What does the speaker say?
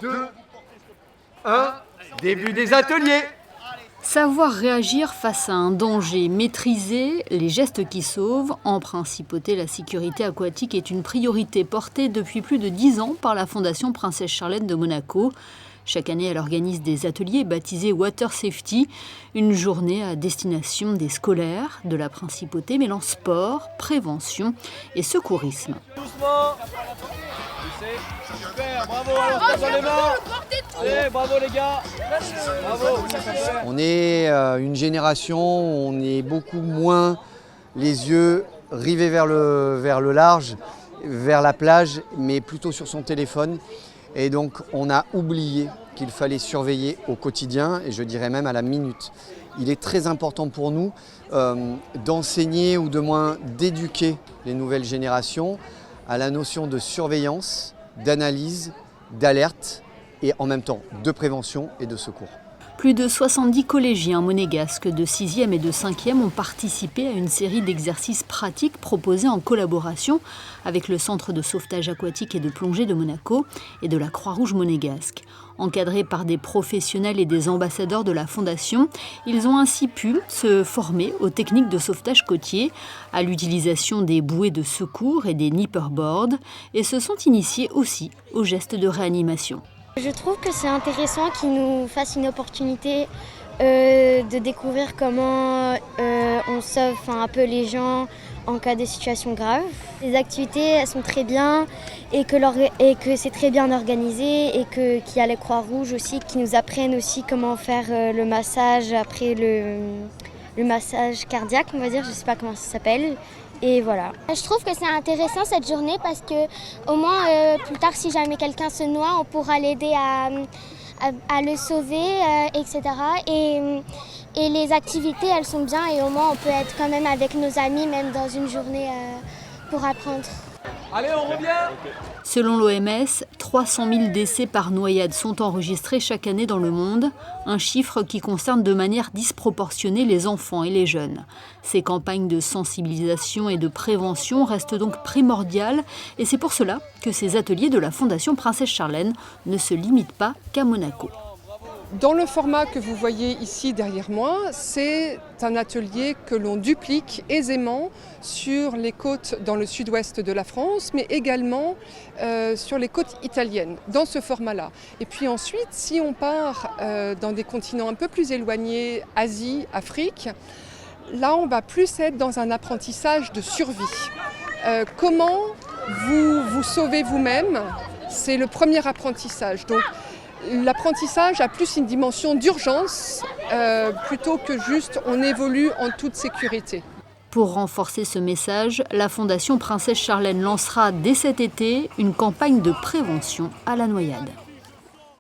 2, 1, début des ateliers. Savoir réagir face à un danger, maîtriser les gestes qui sauvent, en principauté, la sécurité aquatique est une priorité portée depuis plus de 10 ans par la Fondation Princesse Charlène de Monaco. Chaque année, elle organise des ateliers baptisés Water Safety, une journée à destination des scolaires de la principauté mêlant sport, prévention et secourisme. Doucement. Super, bravo, allez, on se tape dans les mains. Allez, bravo les gars. Bravo. On est une génération où on est beaucoup moins les yeux rivés vers le large, vers la plage, mais plutôt sur son téléphone. Et donc on a oublié qu'il fallait surveiller au quotidien, et je dirais même à la minute. Il est très important pour nous d'enseigner ou de moins d'éduquer les nouvelles générations à la notion de surveillance, d'analyse, d'alerte et en même temps de prévention et de secours. Plus de 70 collégiens monégasques de 6e et de 5e ont participé à une série d'exercices pratiques proposés en collaboration avec le Centre de sauvetage aquatique et de plongée de Monaco et de la Croix-Rouge monégasque. Encadrés par des professionnels et des ambassadeurs de la Fondation, ils ont ainsi pu se former aux techniques de sauvetage côtier, à l'utilisation des bouées de secours et des nipperboards, et se sont initiés aussi aux gestes de réanimation. Je trouve que c'est intéressant qu'ils nous fassent une opportunité de découvrir comment on sauve un peu les gens en cas de situation grave. Les activités, elles sont très bien et que c'est très bien organisé et qu'il y a les Croix-Rouges aussi qui nous apprennent aussi comment faire le massage après le massage cardiaque, on va dire, je ne sais pas comment ça s'appelle. Et voilà. Je trouve que c'est intéressant cette journée parce que au moins plus tard si jamais quelqu'un se noie, on pourra l'aider à le sauver, etc. Et les activités elles sont bien et au moins on peut être quand même avec nos amis même dans une journée pour apprendre. Allez, on revient. Selon l'OMS, 300 000 décès par noyade sont enregistrés chaque année dans le monde, un chiffre qui concerne de manière disproportionnée les enfants et les jeunes. Ces campagnes de sensibilisation et de prévention restent donc primordiales et c'est pour cela que ces ateliers de la Fondation Princesse Charlène ne se limitent pas qu'à Monaco. Dans le format que vous voyez ici derrière moi, c'est un atelier que l'on duplique aisément sur les côtes dans le sud-ouest de la France, mais également sur les côtes italiennes, dans ce format-là. Et puis ensuite, si on part dans des continents un peu plus éloignés, Asie, Afrique, là on va plus être dans un apprentissage de survie. Comment vous sauvez vous-même, c'est le premier apprentissage. Donc, l'apprentissage a plus une dimension d'urgence plutôt que juste on évolue en toute sécurité. Pour renforcer ce message, la Fondation Princesse Charlène lancera dès cet été une campagne de prévention à la noyade.